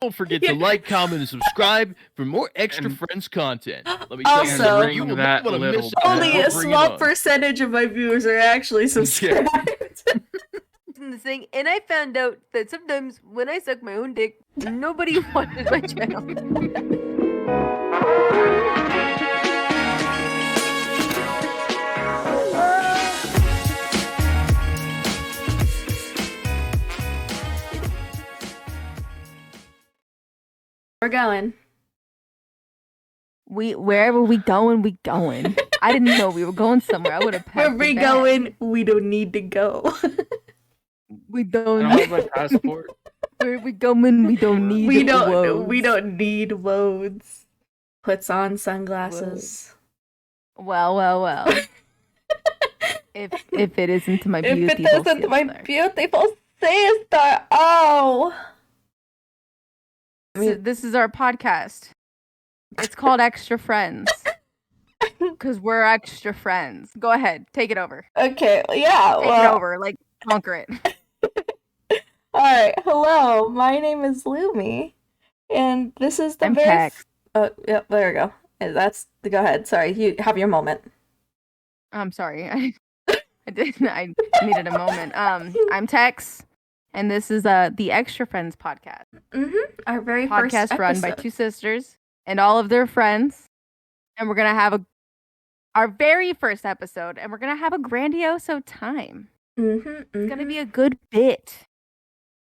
Don't forget to like, comment, and subscribe for more Extra Friends content. Let me Also, tell you, you will not want to miss out. only a small percentage of my viewers are actually subscribed. This thing, and I found out that sometimes when I suck my own dick, nobody watches my channel. We're going. Wherever we going, we going. I didn't know we were going somewhere. I would have packed. Where we going? We don't need to go. We don't. I don't have my passport. Where we going? We don't need. We don't need woads. Puts on sunglasses. Well. if it isn't my beautiful sister. If it isn't my beautiful sister, oh. This is our podcast. It's called Extra Friends. Because we're extra friends. Go ahead. Take it over. Okay. Yeah. Take it over. Like, conquer it. Alright. Hello. My name is Lumi. And this is the Tex. Oh, yep. There we go. Go ahead. Sorry. You have your moment. I'm sorry. I needed a moment. I'm Tex. And this is the Extra Friends podcast. Our very podcast first run by two sisters and all of their friends. And we're going to have our very first episode. And we're going to have a grandiose time. It's going to be a good bit.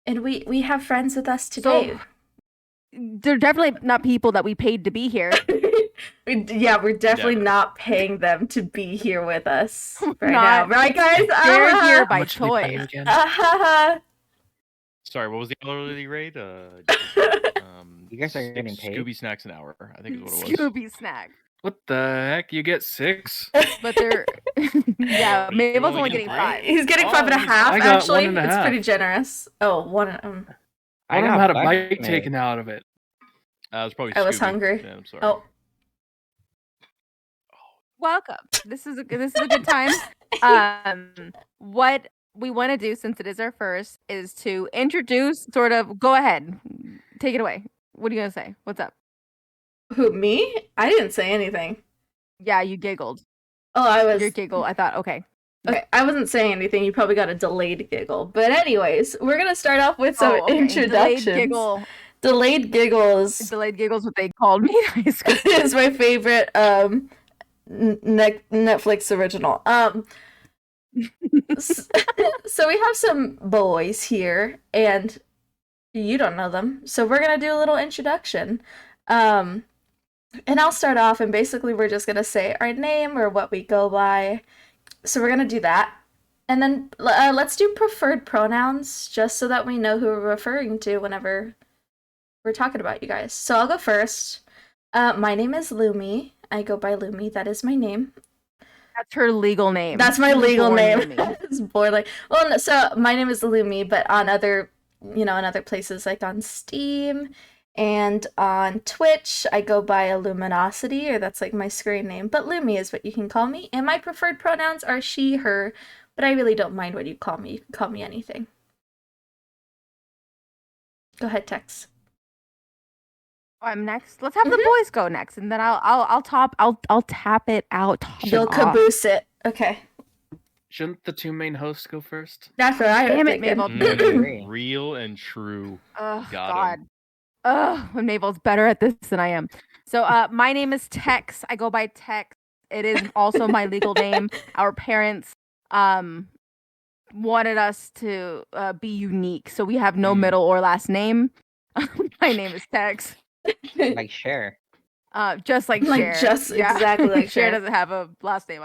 And we have friends with us today. So, they're definitely not people that we paid to be here. We're definitely not paying them to be here with us now. Right, guys? They're here by choice. Sorry, what was the hourly rate? You guys are getting paid? Scooby Snacks an hour, I think is what it was. Scooby Snack. What the heck? You get 6? But they're... yeah, Maevaald's only getting 5. He's getting 5.5, actually. It's pretty generous. Oh, one... I had a bite taken out of it. I was probably I was hungry. Yeah, I'm sorry. Oh. Welcome. This is a good time. What we want to do, since it is our first, is to introduce, sort of, go ahead. Take it away. What are you going to say? What's up? Who, me? I didn't say anything. Yeah, you giggled. Oh, I was... Your giggle. I thought, okay. Okay, I wasn't saying anything. You probably got a delayed giggle. But anyways, we're going to start off with some introductions. Delayed giggle. Delayed giggles. Delayed giggles, what they called me in high school. It's my favorite Netflix original. So we have some boys here, and you don't know them. So we're going to do a little introduction. And I'll start off, and basically we're just going to say our name or what we go by. So we're going to do that. And then let's do preferred pronouns, just so that we know who we're referring to whenever we're talking about you guys. So I'll go first. My name is Lumi. I go by Lumi. That is my name. That's her legal name. That's my legal name. It's born like... Well, no, so my name is Lumi, but on other, in other places, like on Steam and on Twitch, I go by Illuminosity, or that's like my screen name. But Lumi is what you can call me. And my preferred pronouns are she, her, but I really don't mind what you call me. You can call me anything. Go ahead, Tex. I'm next. Let's have the boys go next, and then I'll tap it out. You'll caboose it. Okay. Shouldn't the two main hosts go first? That's what I Damn was it, thinking. Maevaald. Real and true. Oh, Got God. him. Oh, Maevaald's better at this than I am. So, my name is Tex. I go by Tex. It is also my legal name. Our parents wanted us to be unique, so we have no middle or last name. My name is Tex. Like Cher. Just like Cher. Exactly like Cher Cher. doesn't have a last name.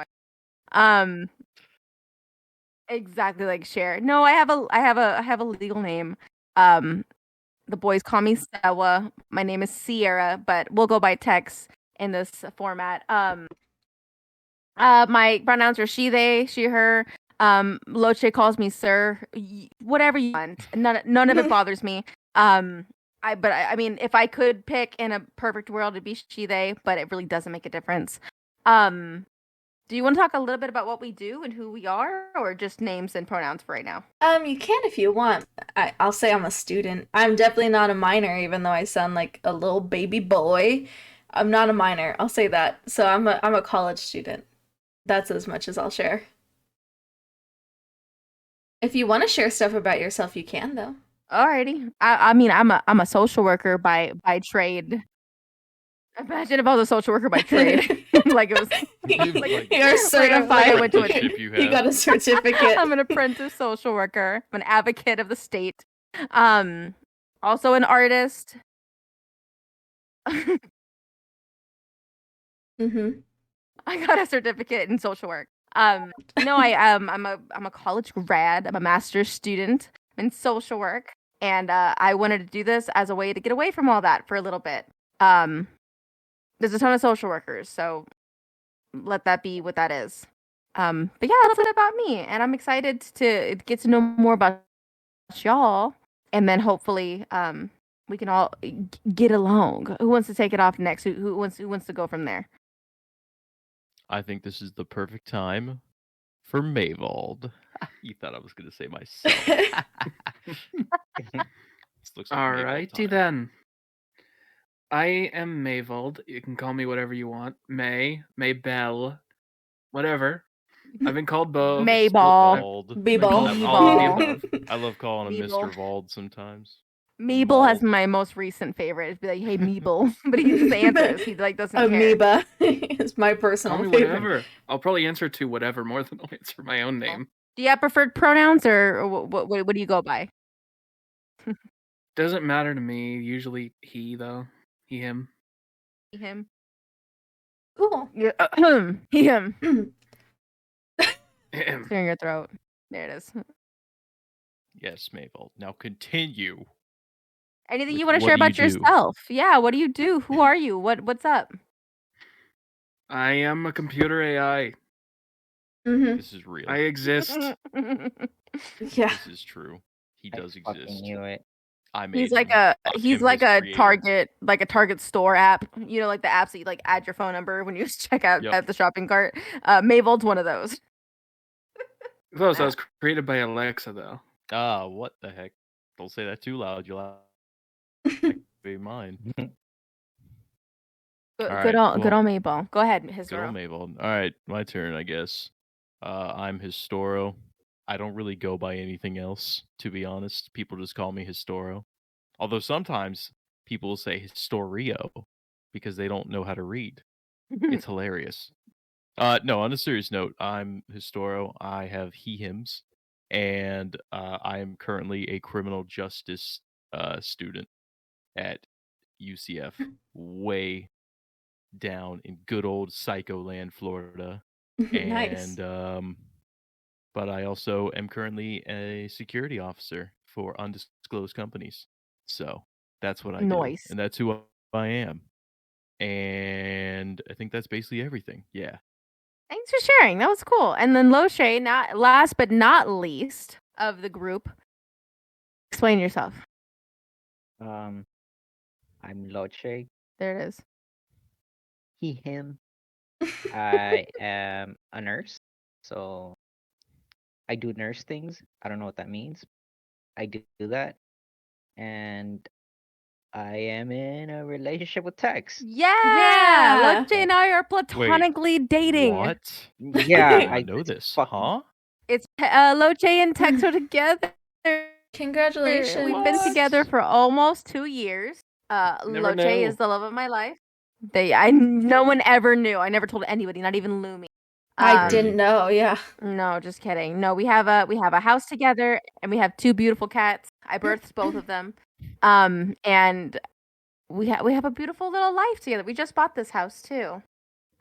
Exactly like Cher. No, I have a legal name. The boys call me Sewa. My name is Sierra, but we'll go by Tex in this format. My pronouns are she, they, she, her. Locche calls me sir. Whatever you want. None of it bothers me. I mean, if I could pick in a perfect world, it'd be she, they, but it really doesn't make a difference. Do you want to talk a little bit about what we do and who we are, or just names and pronouns for right now? You can if you want. I'll say I'm a student. I'm definitely not a minor, even though I sound like a little baby boy. I'm not a minor. I'll say that. So I'm a college student. That's as much as I'll share. If you want to share stuff about yourself, you can though. Alrighty. I mean, I'm a social worker by trade. Imagine if I was a social worker by trade. Like it was. You're certified. I went to You got a certificate. I'm an apprentice social worker. I'm an advocate of the state. Also an artist. Mm-hmm. I got a certificate in social work. No, I'm a college grad. I'm a master's student in social work, and I wanted to do this as a way to get away from all that for a little bit. There's a ton of social workers, so let that be what that is. But yeah, a little bit about me, and I'm excited to get to know more about y'all, and then hopefully we can all get along. Who wants to take it off next? Who wants to go from there? I think this is the perfect time for Maevaald. You thought I was going to say myself. This looks like Maevaald Alrighty time. then. I am Maevaald. You can call me whatever you want. Maybell, whatever. I've been called both. Maevaald. B-ball. I love calling him Meeble. Mr. Vald sometimes. Meeble has Mauled. my most recent favorite. It'd be like, hey, Meeble. But he just answers. He like doesn't care. Amoeba is my personal Call me favorite. whatever. I'll probably answer to whatever more than I'll answer my own name. Do you have preferred pronouns, or what do you go by? Doesn't matter to me. Usually he, though. He, him. Him. Cool. Yeah. He, him. Him. Clearing your throat. There it is. Yes, Maevaald. Now continue. Anything With you want to what share do you about do? yourself? Yeah. What do you do? Who are you? What's up? I am a computer AI. Mm-hmm. This is real. I exist. Yeah. This is true. He I does fucking exist. knew it. I made He's like him. he's Him, like his a creator. Target store app. You know, like the apps that you like add your phone number when you check out Yep. at the shopping cart. Maevaald's one of those. Close. I was created by Alexa, though. Ah, what the heck? Don't say that too loud. You'll be mine. Good, All good right, on well, Maevaald. Go ahead, Good Historo. old Maevaald. All right, my turn, I guess. I'm Historo. I don't really go by anything else, to be honest. People just call me Historo. Although sometimes people will say Historio because they don't know how to read. It's hilarious. No, on a serious note, I'm Historo. I have he/hims, and I am currently a criminal justice student at UCF, way down in good old Psycho Land, Florida. Nice. And but I also am currently a security officer for undisclosed companies. So that's what I do, Nice. and that's who I am. And I think that's basically everything. Yeah. Thanks for sharing. That was cool. And then Locche, not last but not least of the group. Explain yourself. I'm Locche. There it is. He, him. I am a nurse, so I do nurse things. I don't know what that means. I do that, and I am in a relationship with Tex. Yeah, Yeah. Locche and I are platonically dating. What? Yeah, I did I not know this. fucking- Huh? It's Locche and Tex are together. Congratulations. We've been together for almost 2 years. Never Locche knew. is the love of my life. No one ever knew. I never told anybody, not even Lumi. I didn't know. Yeah. No, just kidding. No, we have a house together, and we have 2 beautiful cats. I birthed both of them. And we have a beautiful little life together. We just bought this house too.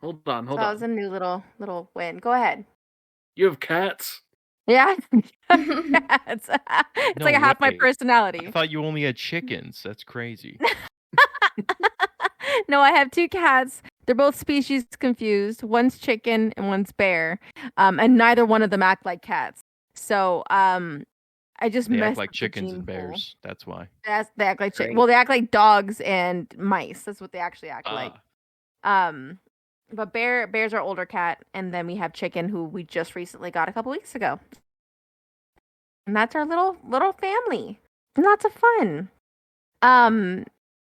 Hold on. So that was a new little win. Go ahead. You have cats? Yeah. It's No like a half my way. personality. I thought you only had chickens. That's crazy. No, I have 2 cats. They're both species confused. One's chicken and one's bear. And neither one of them act like cats. So I just They messed act like with the chickens gene and pool. bears. That's why. They act like Great. well, they act like dogs and mice. That's what they actually act like. Ah, But Bear's our older cat, and then we have Chicken, who we just recently got a couple weeks ago. And that's our little family. Lots of fun.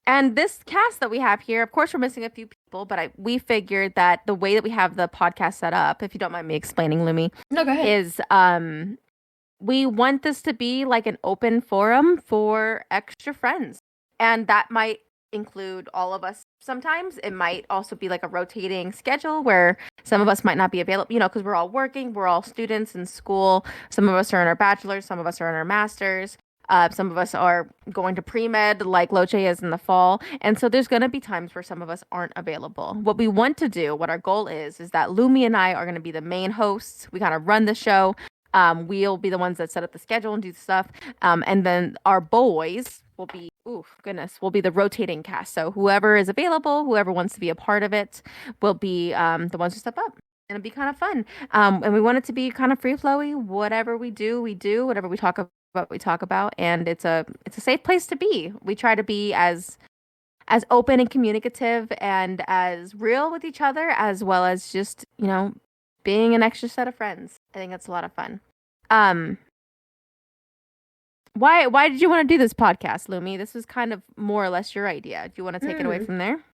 And this cast that we have here, of course, we're missing a few people, but we figured that the way that we have the podcast set up, if you don't mind me explaining, Lumi, No, go ahead. is we want this to be like an open forum for extra friends, and that might include all of us. Sometimes it might also be like a rotating schedule where some of us might not be available, because we're all working, we're all students in school. Some of us are in our bachelor's, some of us are in our master's. Some of us are going to pre-med like Locche is in the fall. And so there's going to be times where some of us aren't available. What we want to do, what our goal is that Lumi and I are going to be the main hosts. We kind of run the show. We'll be the ones that set up the schedule and do the stuff. And then our boys will be, will be the rotating cast. So whoever is available, whoever wants to be a part of it, will be the ones who step up. And it'll be kind of fun. And we want it to be kind of free flowy. Whatever we do, we do. Whatever we talk about, and it's a safe place to be. We try to be as open and communicative and as real with each other, as well as just being an extra set of friends. I think that's a lot of fun. Why did you want to do this podcast, Lumi? This was kind of more or less your idea. Do you want to take it away from there?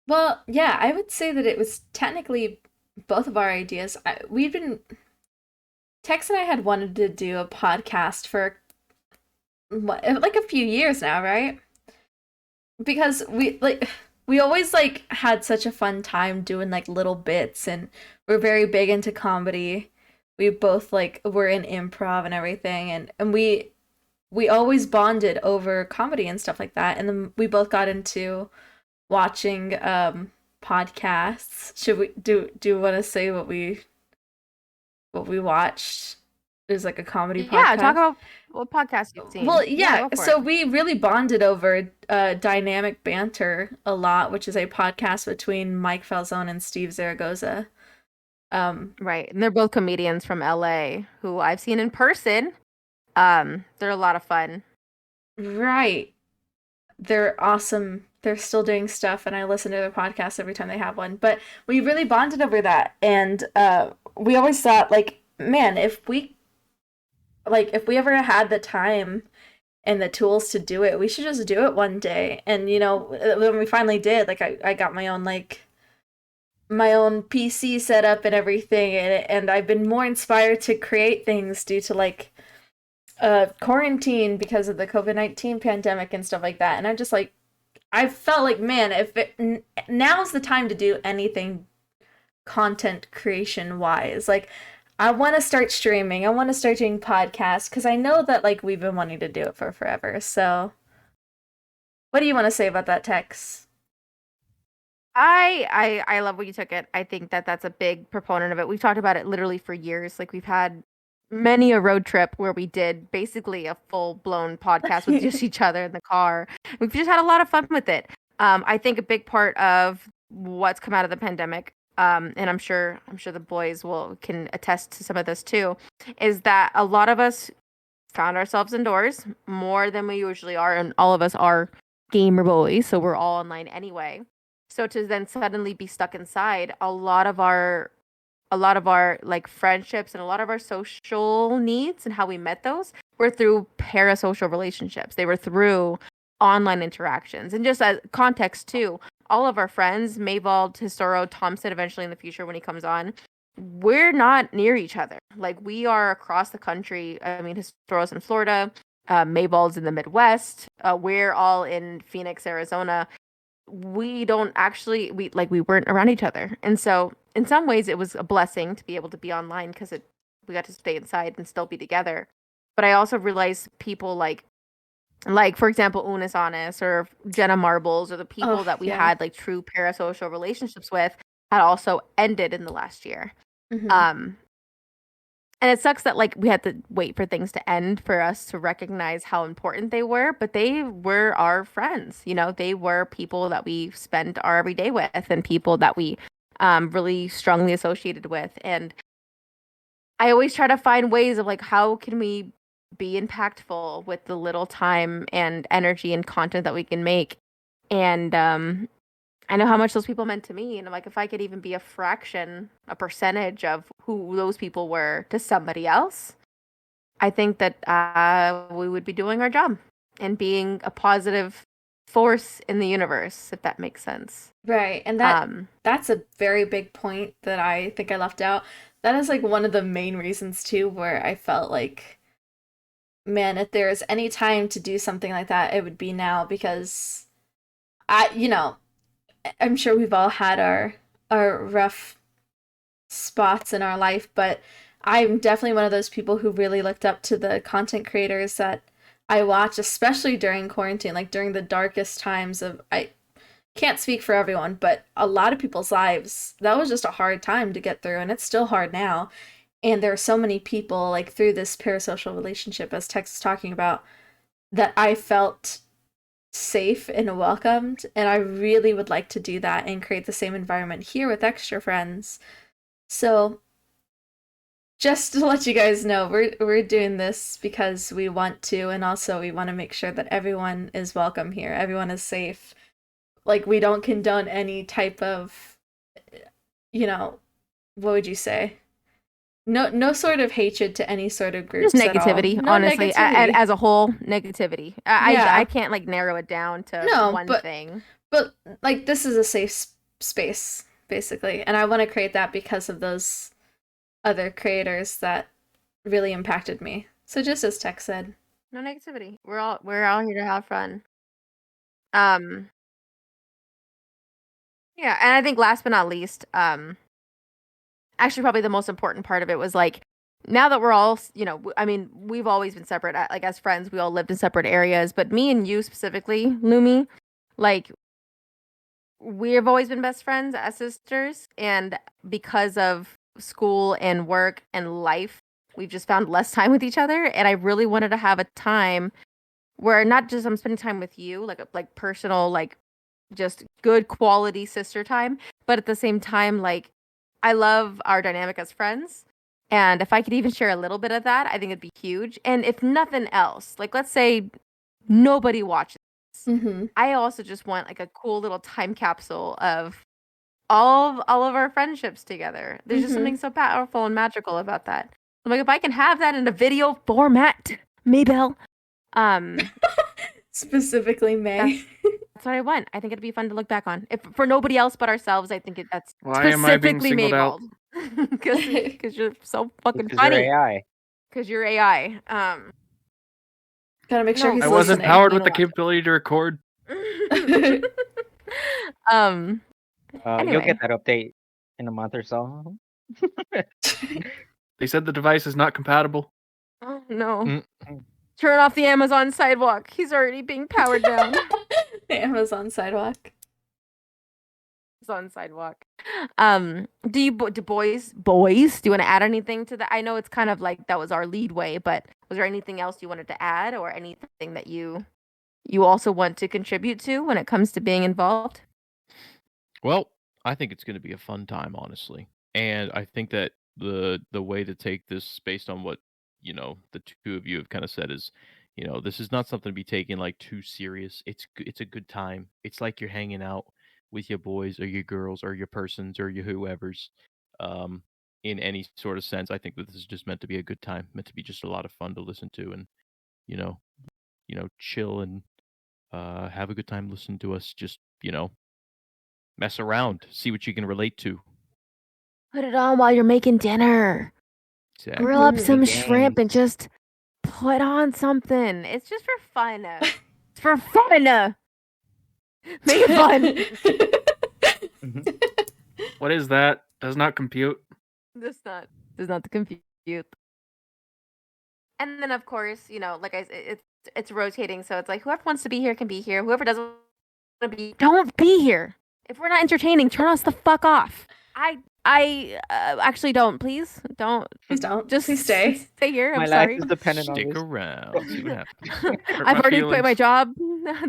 Well, yeah, I would say that it was technically both of our ideas. Tex and I had wanted to do a podcast for like a few years now, right? Because we always had such a fun time doing like little bits, and we're very big into comedy. We both were in improv and everything, and we always bonded over comedy and stuff like that. And then we both got into watching podcasts. Should we do you want to say what we watched? It was like a comedy podcast. Yeah, talk about what podcast you've seen. Well, yeah, so we really bonded over Dynamic Banter a lot, which is a podcast between Mike Falzone and Steve Zaragoza. Right, and they're both comedians from LA who I've seen in person. They're a lot of fun. Right. They're awesome. They're still doing stuff, and I listen to their podcasts every time they have one. But we really bonded over that, and we always thought, man, if we ever had the time and the tools to do it, we should just do it one day. And when we finally did, I got my own PC set up and everything, and I've been more inspired to create things due to quarantine because of the COVID-19 pandemic and stuff like that. And I'm just I felt man, now's the time to do anything content creation wise. I want to start streaming. I want to start doing podcasts because I know that we've been wanting to do it for forever. So what do you want to say about that, Tex? I love where you took it. I think that that's a big proponent of it. We've talked about it literally for years. We've had many a road trip where we did basically a full-blown podcast with just each other in the car. We've just had a lot of fun with it. I think a big part of what's come out of the pandemic, and I'm sure the boys can attest to some of this too, is that a lot of us found ourselves indoors more than we usually are, and all of us are gamer boys, so we're all online anyway. So to then suddenly be stuck inside, a lot of our friendships and a lot of our social needs and how we met those were through parasocial relationships. They were through online interactions. And just as context too, all of our friends, Maevaald, Historo, Thompson eventually in the future when he comes on, we're not near each other. We are across the country. I mean, Historo's in Florida, Maevaald's in the Midwest. We're all in Phoenix, Arizona. We don't actually we weren't around each other. And so in some ways it was a blessing to be able to be online because we got to stay inside and still be together. But I also realized people like for example Unis Honest or Jenna Marbles or the people that we had true parasocial relationships with had also ended in the last year. Mm-hmm. And it sucks that we had to wait for things to end for us to recognize how important they were, but they were our friends. They were people that we spent our everyday with and people that we really strongly associated with. And I always try to find ways of how can we be impactful with the little time and energy and content that we can make. And I know how much those people meant to me, and I'm like, if I could even be a fraction, a percentage of who those people were to somebody else, I think that we would be doing our job and being a positive force in the universe, if that makes sense. Right. And that's a very big point that I think I left out. That is like one of the main reasons too, where I felt like, man, if there's any time to do something like that, it would be now, because I'm sure we've all had our rough spots in our life, but I'm definitely one of those people who really looked up to the content creators that I watch, especially during quarantine, like during the darkest times of, I can't speak for everyone, but a lot of people's lives, that was just a hard time to get through, and it's still hard now. And there are so many people, like through this parasocial relationship, as Tex is talking about, that I felt safe and welcomed, and I really would like to do that and create the same environment here with extra friends. So just to let you guys know, we're doing this because we want to, and also we want to make sure that everyone is welcome here, everyone is safe. Like, we don't condone any type of, what would you say? No sort of hatred to any sort of groups. Just negativity, at all. No honestly. negativity. As a whole, negativity. Yeah. I can't like narrow it down to one thing. But like, this is a safe space, basically, and I want to create that because of those other creators that really impacted me. So just as Tex said, no negativity. We're all here to have fun. Yeah, and I think last but not least, actually probably the most important part of it was like, now that we're all, I mean, we've always been separate, like as friends, we all lived in separate areas, but me and you specifically, Lumi, like, we have always been best friends as sisters, and because of school and work and life, we've just found less time with each other, and I really wanted to have a time where not just I'm spending time with you, like personal, like just good quality sister time, but at the same time, like, I love our dynamic as friends, and if I could even share a little bit of that, I think it'd be huge. And if nothing else, like, let's say nobody watches, I also just want like a cool little time capsule of all of our friendships together. There's just something so powerful and magical about that. I'm like, if I can have that in a video format, Maevaald, specifically May. That's what I want. I think it'd be fun to look back on. If for nobody else but ourselves, I think that's Why am I being specifically singled out? Maevaald. Because you're so fucking Because funny. you're AI. Because you're AI. Gotta make sure he's I wasn't listening. powered with You the know what? capability to record. Anyway. You'll get that update in a month or so. They said the device is not compatible. Oh no. Mm. Turn off the Amazon sidewalk. He's already being powered down. The Amazon sidewalk. On sidewalk. Do boys, do you want to add anything to that? I know it's kind of like that was our lead way, but was there anything else you wanted to add, or anything that you also want to contribute to when it comes to being involved? Well, I think it's going to be a fun time, honestly, and I think that the way to take this, based on what the two of you have kind of said, is this is not something to be taken like too serious. It's a good time. It's like you're hanging out with your boys or your girls or your persons or your whoever's, in any sort of sense. I think that this is just meant to be a good time, meant to be just a lot of fun to listen to, and you know chill and have a good time listening to us just mess around, see what you can relate to. Put it on while you're making dinner. Exactly. Grill up some Games. shrimp and just put on something. It's just for fun. It's for fun. Make it fun. What is that? Does not compute. Does not compute. And then of course, like I said, it's rotating, so it's like whoever wants to be here can be here. Whoever doesn't want to be, don't be here. If we're not entertaining, turn us the fuck off. I actually don't. Please don't. Please don't. Just Please stay. Stay here. My I'm life sorry. is dependent on Stick this. around. See what happens. Hurt I've my already quit my feelings. job.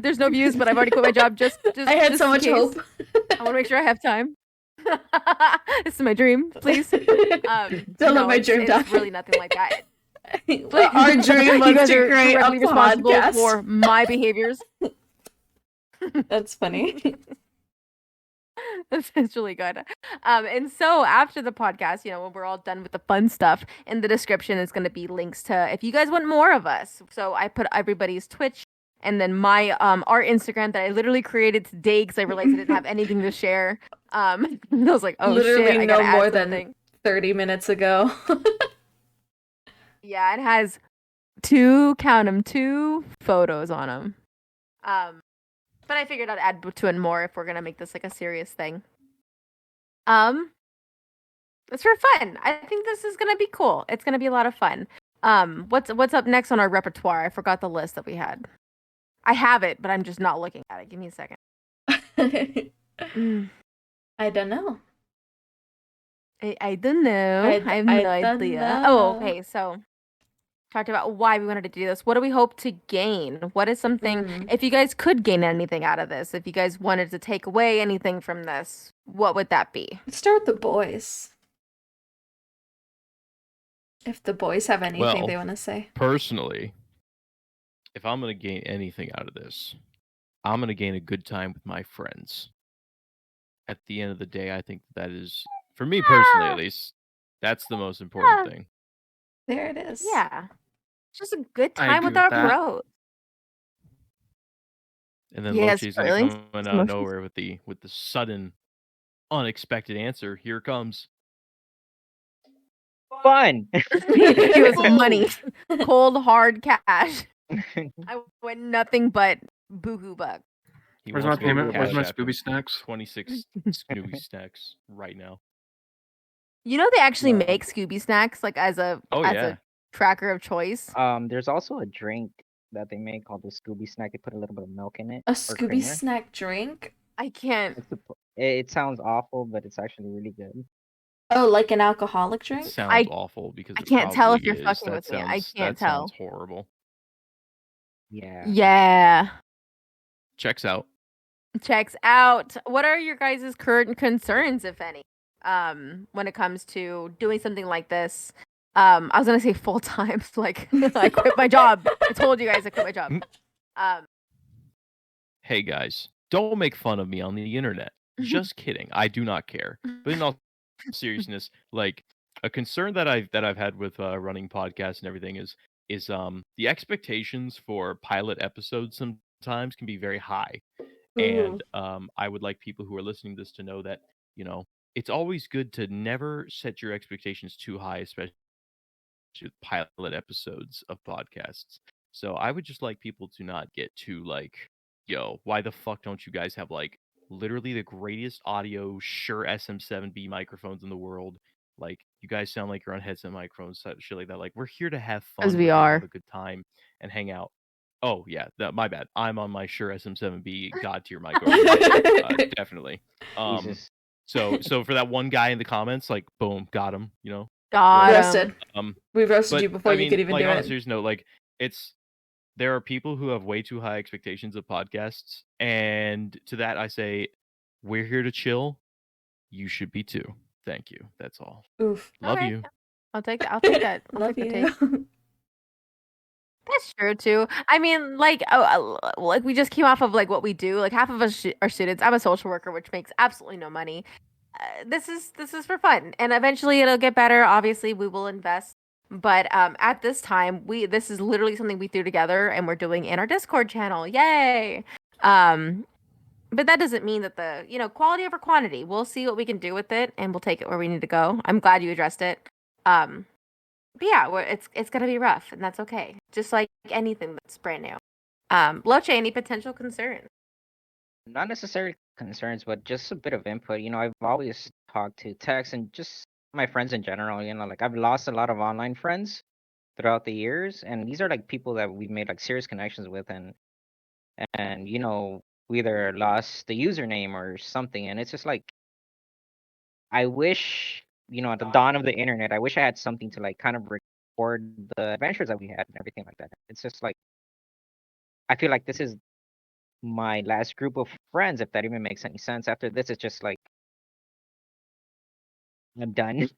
There's no views, but I've already quit my job. Just I had just so in much case. hope. I want to make sure I have time. This is my dream. Please. Don't let my dream die. It's really nothing like that. Our dream You was guys to are create a directly responsible podcast. for my behaviors. That's funny. It's really good. And so after the podcast, when we're all done with the fun stuff, in the description is going to be links to if you guys want more of us. So I put everybody's Twitch and then my our Instagram that I literally created today because I realized I didn't have anything to share. I was like, oh Literally shit, I no gotta more add than something. 30 minutes ago. Yeah, it has count 'em, 2 photos on them. But I figured I'd add 2 and more if we're gonna make this like a serious thing. It's for fun. I think this is gonna be cool. It's gonna be a lot of fun. What's up next on our repertoire? I forgot the list that we had. I have it, but I'm just not looking at it. Give me a second. I don't know. I don't know. I have no idea. Oh, okay. So talked about why we wanted to do this. What do we hope to gain? What is something, if you guys could gain anything out of this, if you guys wanted to take away anything from this, what would that be? Let's start with the boys. If the boys have anything they want to say. Personally, if I'm going to gain anything out of this, I'm going to gain a good time with my friends. At the end of the day, I think that is, for me personally at least, that's the most important thing. There it is. Yeah. Just a good I time agree with with our that. bros. And then Yes, Locche's gonna come out of nowhere with the sudden, unexpected answer. Here it comes. Fun. He was money, cold hard cash. I went nothing but boohoo buck. Where's my payment? Where's my Scooby snacks? 26 Scooby snacks right now. You know they actually make Scooby snacks like as a a tracker of choice. There's also a drink that they make called the Scooby snack. They put a little bit of milk in it. A Scooby snack drink? I can't. It sounds awful, but it's actually really good. Oh, like an alcoholic drink? It sounds awful because I can't tell if you're is. fucking with me. I can't tell. That sounds horrible. Yeah. Yeah. Checks out. Checks out. What are your guys' current concerns, if any, when it comes to doing something like this? I was gonna say full time, like I quit my job. I told you guys I quit my job. Hey guys, don't make fun of me on the internet. Just kidding. I do not care. But in all seriousness, like a concern that I've had with running podcasts and everything is the expectations for pilot episodes sometimes can be very high. And I would like people who are listening to this to know that, it's always good to never set your expectations too high, especially with pilot episodes of podcasts. So I would just like people to not get too like, yo, why the fuck don't you guys have like literally the greatest audio Shure SM7B microphones in the world? Like, you guys sound like you're on headset microphones, shit like that. Like, we're here to have fun. As we we're here to are. have a good time and hang out. Oh yeah, my bad. I'm on my Shure SM7B god tier mic over here. Definitely. So for that one guy in the comments, like, boom, got him. Got roasted. We roasted but, you before you could even like, do on a it. serious note, like, there are people who have way too high expectations of podcasts, and to that I say, we're here to chill. You should be too. Thank you. That's all. Oof. Love you. I'll take that. I'll take that. Love you. That's true too. I mean, like we just came off of like what we do. Like half of us are students. I'm a social worker, which makes absolutely no money. This is for fun, and eventually it'll get better. Obviously, we will invest, but at this time, this is literally something we threw together, and we're doing in our Discord channel. Yay! But that doesn't mean that the quality over quantity. We'll see what we can do with it, and we'll take it where we need to go. I'm glad you addressed it. But yeah, it's gonna be rough, and that's okay. Just like anything that's brand new. Locche, any potential concerns? Not necessarily concerns, but just a bit of input. I've always talked to Tex and just my friends in general. Like I've lost a lot of online friends throughout the years, and these are like people that we've made like serious connections with, and we either lost the username or something, and it's just like I wish. At the dawn of the internet, I wish I had something to like kind of record the adventures that we had and everything like that. It's just like I feel like this is my last group of friends, if that even makes any sense. After this, it's just like I'm done.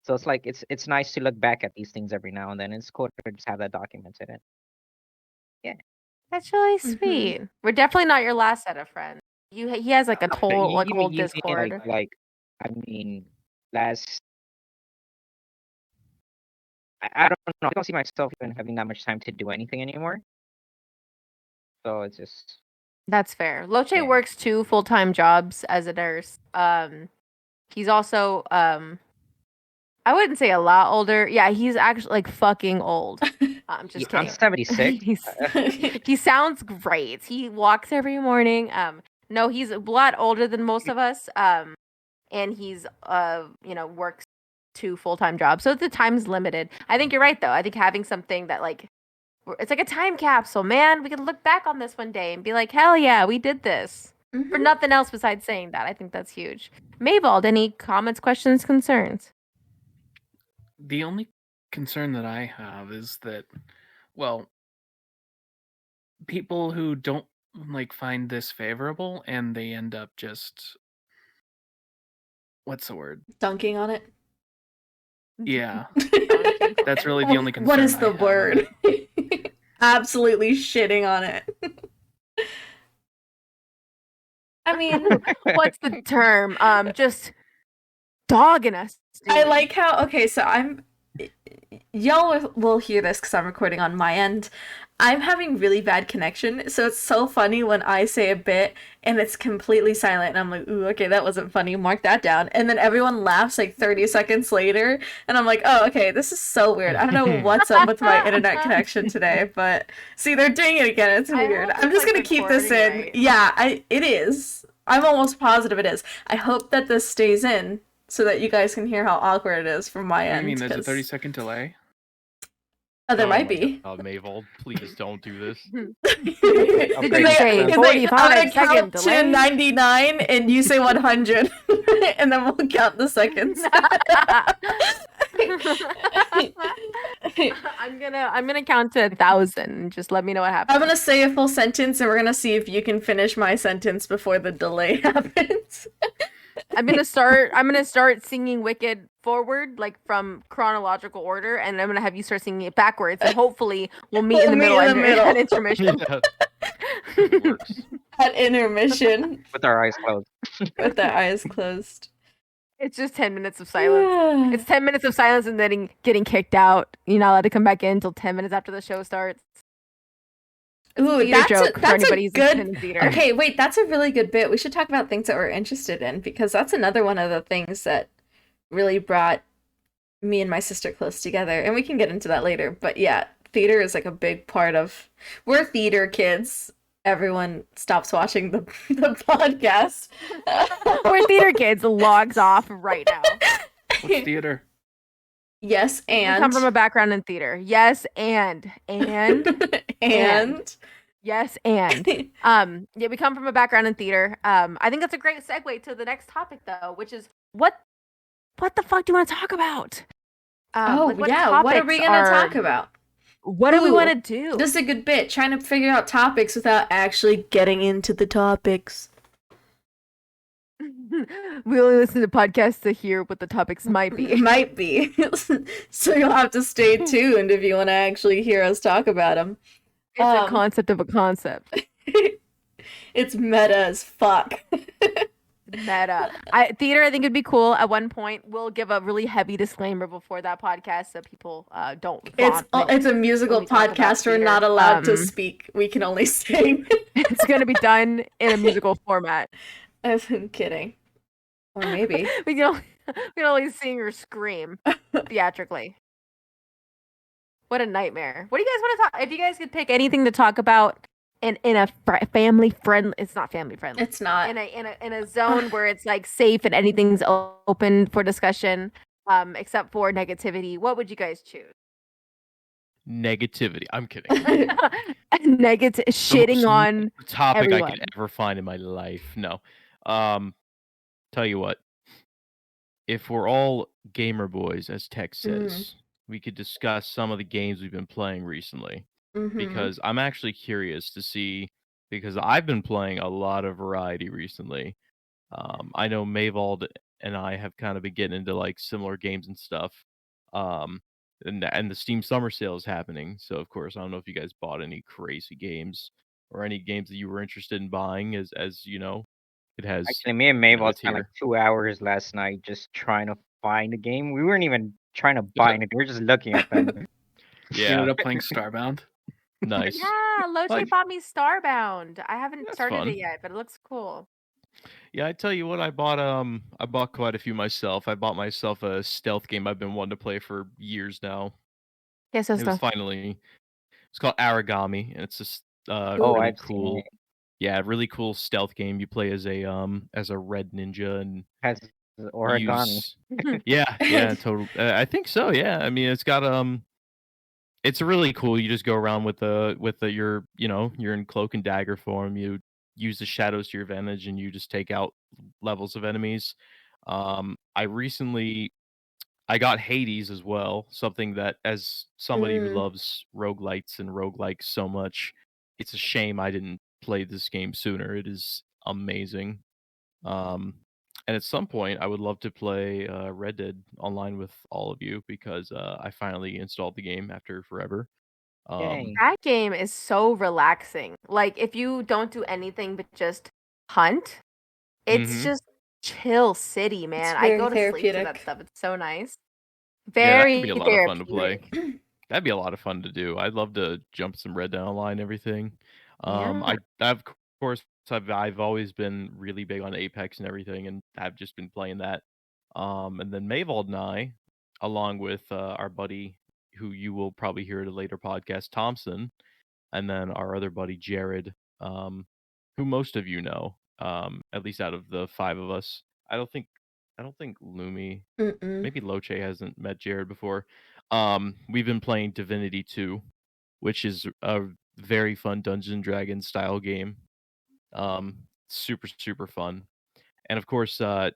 So it's like it's nice to look back at these things every now and then. It's cool to just have that documented. Yeah, that's really sweet. We're definitely not your last set of friends. He has like a whole You've been using it Discord. I mean, last. I don't know. I don't see myself even having that much time to do anything anymore. So it's just. That's fair. Locche Yeah. works 2 full-time jobs as a nurse. He's also I wouldn't say a lot older. Yeah, he's actually like fucking old. I'm just I'm kidding. 76. He sounds great. He walks every morning. No, he's a lot older than most of us. And he's works 2 full-time jobs. So the time's limited. I think you're right though. I think having something that it's like a time capsule, man. We can look back on this one day and be like, hell yeah, we did this. For Mhm. nothing else besides saying that. I think that's huge. Maevaald, any comments, questions, concerns? The only concern that I have is that, well, people who don't find this favorable and they end up just, what's the word? Dunking on it. Yeah, that's really the only concern. What is I the have of word? it. Absolutely shitting on it. I mean, What's the term? Just dogging us. I dude. like how, okay, so y'all will hear this because I'm recording on my end. I'm having really bad connection, so it's so funny when I say a bit and it's completely silent, and I'm like, ooh, okay, that wasn't funny, mark that down. And then everyone laughs like 30 seconds later, and I'm like, oh, okay, this is so weird. I don't know what's up with my internet connection today, but see, they're doing it again. It's I weird. hope I'm it's, just gonna keep this in. recording right. Yeah, it is. I'm almost positive it is. I hope that this stays in so that you guys can hear how awkward it is from my end. I mean, there's a 'cause- 30-second delay. Oh, there Oh might my be. God, Maevaald, please don't do this. Did Okay, you say I'm 45 gonna second count to delay? 99 and you say 100 and then we'll count the seconds. I'm gonna count to 1,000 and just let me know what happens. I'm gonna say a full sentence and we're gonna see if you can finish my sentence before the delay happens. I'm gonna start singing Wicked forward, like from chronological order, and I'm gonna have you start singing it backwards, and hopefully we'll meet in the middle in the middle. at intermission. Yeah, it works. At intermission with our eyes closed. with our eyes closed. It's just 10 minutes of silence. It's 10 minutes of silence and then getting kicked out. You're not allowed to come back in until 10 minutes after the show starts. Ooh, Theater that's joke for that's anybody a who's good. in theater. Okay, wait, that's a really good bit. We should talk about things that we're interested in because that's another one of the things that really brought me and my sister close together, and we can get into that later. But yeah, theater is like a big part of. We're theater kids. Everyone stops watching the podcast. We're theater kids. Logs off right now. What's theater? Yes, and We come from a background in theater. Yes, and and yes, and yeah, we come from a background in theater. I think that's a great segue to the next topic, though, which is what the fuck do you want to talk about? what are we gonna talk about? What do we Ooh, want to do? This is a good bit. Trying to figure out topics without actually getting into the topics. We only listen to podcasts to hear what the topics might be. Might be. So you'll have to stay tuned if you want to actually hear us talk about them. It's a concept of a concept. It's meta as fuck. Meta. Theater, I think it'd be cool. At one point, we'll give a really heavy disclaimer before that podcast so people don't. It's a musical podcast. We're not allowed to speak. We can only sing. It's gonna be done in a musical format. I'm kidding. Or maybe we can only sing or scream theatrically. What a nightmare! What do you guys want to talk? If you guys could pick anything to talk about in a family friendly, it's not family friendly. It's not in a zone where it's like safe and anything's open for discussion, except for negativity. What would you guys choose? Negativity. I'm kidding. Negative shitting on topic everyone. I could ever find in my life. No. Tell you what. If we're all gamer boys, as Tech says, we could discuss some of the games we've been playing recently. Because I'm actually curious to see, because I've been playing a lot of variety recently. I know Maevaald and I have kind of been getting into like similar games and stuff. And the Steam Summer Sale is happening. So of course, I don't know if you guys bought any crazy games or any games that you were interested in buying as you know, It has, Actually, me and Maevaald a spent like tier. 2 hours last night just trying to find a game. We weren't even trying to buy anything. We were just looking at them. We Yeah, ended up playing Starbound. nice. Yeah, Locche Like, bought me Starbound. I haven't that's started fun. it yet, but it looks cool. Yeah, I tell you what, I bought quite a few myself. I bought myself a stealth game I've been wanting to play for years now. Yes, It was finally it's called Aragami, and it's just Oh, Ooh. really I've seen cool. it. Yeah, really cool stealth game. You play as a red ninja and Has origami. use yeah, total. I think so. Yeah, I mean, it's got it's really cool. You just go around with you're in cloak and dagger form. You use the shadows to your advantage, and you just take out levels of enemies. I got Hades as well, something that as somebody who Mm. loves roguelites and roguelikes so much, it's a shame I didn't play this game sooner. It is amazing. Um, and at some point, I would love to play Red Dead online with all of you because I finally installed the game after forever. Um, Yay. That game is so relaxing. Like if you don't do anything but just hunt, it's mhm. just chill city, It's man. I very go to sleep to that therapeutic. stuff. It's so nice. Yeah, that could be Very a lot of fun to play. therapeutic. That'd be a lot of fun to do. I'd love to jump some Red Dead Online and everything. Yeah. Of course, I've always been really big on Apex and everything, and I've just been playing that. And then Maevaald and I, along with our buddy, who you will probably hear at a later podcast, Thompson, and then our other buddy Jared, um, who most of you know, at least out of the five of us. I don't think, I don't think Lumi, Mm-mm. maybe Loche hasn't met Jared before. We've been playing Divinity 2, which is a very fun Dungeons and Dragons style game. Super fun. And of course, I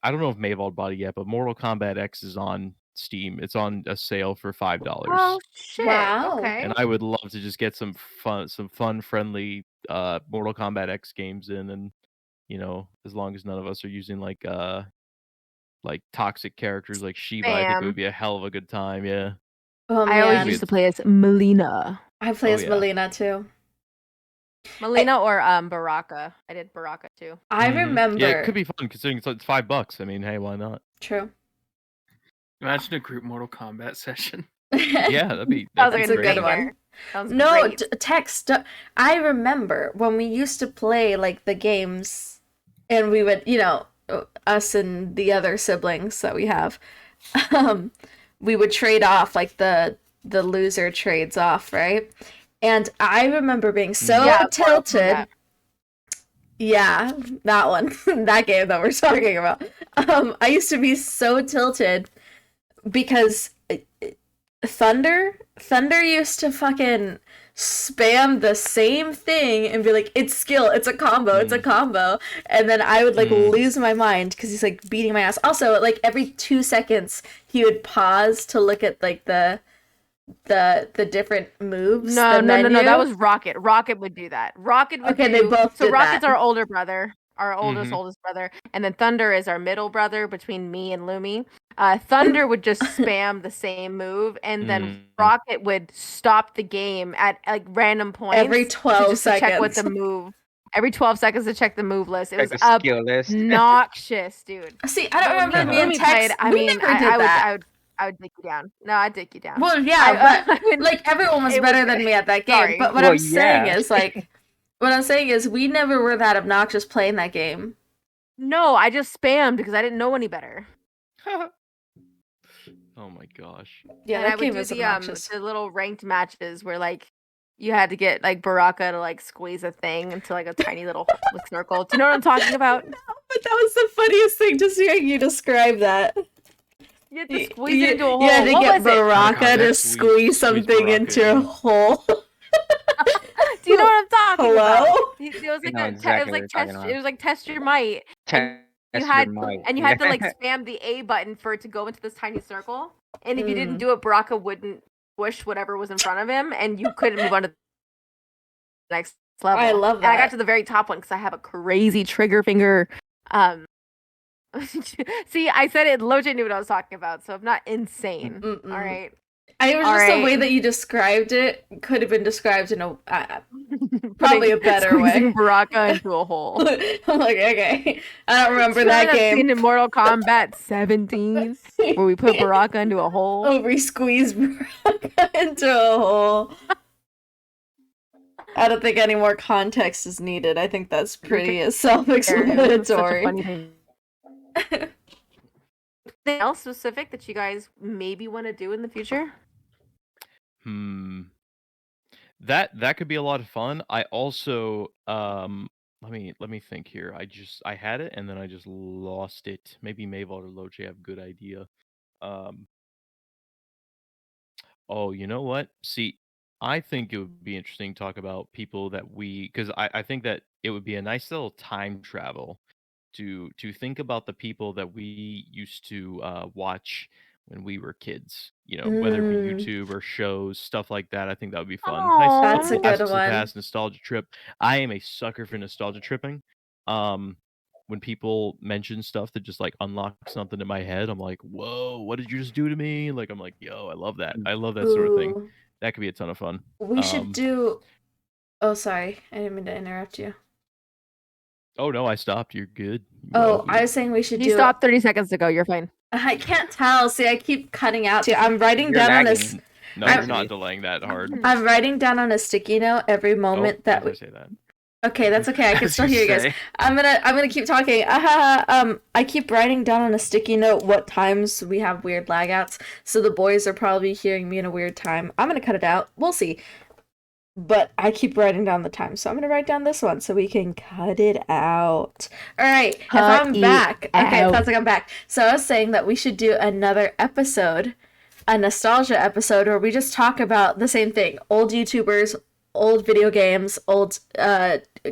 don't know if Maevaald bought it yet, but Mortal Kombat X is on Steam. It's on a sale for Oh $5. shit. Wow. Okay. And I would love to just get some fun, friendly Mortal Kombat X games in, and as long as none of us are using like toxic characters like Shiva, I think it would Bam. be a hell of a good time. Yeah. Oh I always Maybe man. used to it's play as Melina. I play oh as yeah. Melina too. Melina or Baraka. I did Baraka too. I Yeah, it could remember. be fun considering it's $5. I mean, hey, why not? True. Imagine a group Mortal Kombat session. Yeah, that'd be Sounds that'd like be That's a great. good one. Sounds No, great. text. I remember when we used to play like the games, and we would, us and the other siblings that we have, um, we would trade off like the loser trades off, right? And I remember being so Yeah, Mortal tilted. Kombat. Yeah, that one, that game that we're talking about. I used to be so tilted because Thunder used to fucking spam the same thing and be like, it's skill, it's a combo, it's a combo. And then I would like lose my mind because he's like beating my ass. Also, like every 2 seconds, he would pause to look at like the different moves. No, the no, no, no. menu. That was Rocket. Rocket would do that. Rocket would Okay, do. they both So did Rocket's that. our older brother, our oldest Mhm. oldest brother, and then Thunder is our middle brother between me and Lumi. Thunder would just spam the same move, and then Rocket would stop the game at like random points Every 12 to check what seconds. the move. Every 12 seconds to check the move list. It Check was the skill list. obnoxious, dude. See, I don't remember me Lumi and played. Tex. I We mean, never did that. I would take you down. No, I'd take you down. Well, yeah, but I mean, like everyone was it better was- than me at that game. sorry. But what Well, I'm saying yeah. is like, what I'm saying is we never were that obnoxious playing that game. No, I just spammed because I didn't know any better. Oh my gosh. Yeah, And that I would game do was obnoxious. the little ranked matches where like you had to get like Baraka to like squeeze a thing into like a tiny little like, snorkel. Do you know what I'm talking about? No, but that was the funniest thing, just hearing you describe that. You had to squeeze it into a hole. You had to What get was it? Baraka Oh, to God, squeeze squeeze something Baraka into a in. hole. Do you know what I'm talking Hello? about? It was I like know it exactly was what like you're test. talking about. It was like test your might. And Test you had your might. and you had to Yeah. like spam the A button for it to go into this tiny circle. And if you didn't Mm. do it, Baraka wouldn't push whatever was in front of him, and you couldn't move on to the next level. I love And I got that. to the very top one because I have a crazy trigger finger. See, I said it. Locche knew what I was talking about, so I'm not insane. Mm-mm. All right. I was All just the way right. that you described it could have been described in a probably a better Squeezing way. Baraka into a hole. I'm like, okay, I don't remember Remember that that game. scene in Mortal Kombat 17 where we put Baraka into a hole? Oh, we squeezed Baraka into a hole. I don't think any more context is needed. I think that's pretty It was self-explanatory. such a funny thing. Anything else specific that you guys maybe want to do in the future? That could be a lot of fun. I also let me think here. I had it and then I just lost it. Maybe Maevaald or Locche have a good idea. Um Oh, you know what? See, I think it would be interesting to talk about people that because I think that it would be a nice little time travel to think about the people that we used to watch when we were kids. Whether it be YouTube or shows, stuff like that. I think that would be fun. Nice Aw. That's a little good blast to the one. past nostalgia trip. I am a sucker for nostalgia tripping. When people mention stuff that just like unlock something in my head, I'm like, whoa, what did you just do to me? Like, I'm like, yo, I love that. I love that sort of thing. Ooh. That could be a ton of fun. We should do. Oh, sorry, I didn't mean to interrupt you. Oh no, I stopped. You're good. Oh, I was saying we should You do. stopped 30 seconds ago. You're fine. I can't tell. See, I keep cutting out. See, I'm writing You're down on lagging. No, I'm- you're not delaying that hard. I'm writing down on a sticky note every moment that don't we. say that. Okay, that's okay. I can As still you hear you guys. say. I'm gonna keep talking. I keep writing down on a sticky note what times we have weird lag outs. So the boys are probably hearing me in a weird time. I'm gonna cut it out. We'll see. But I keep writing down the time, so I'm gonna write down this one so we can cut it out. All right, if I'm back. Okay, it sounds like I'm back. So I was saying that we should do another episode, a nostalgia episode, where we just talk about the same thing: old YouTubers, old video games, old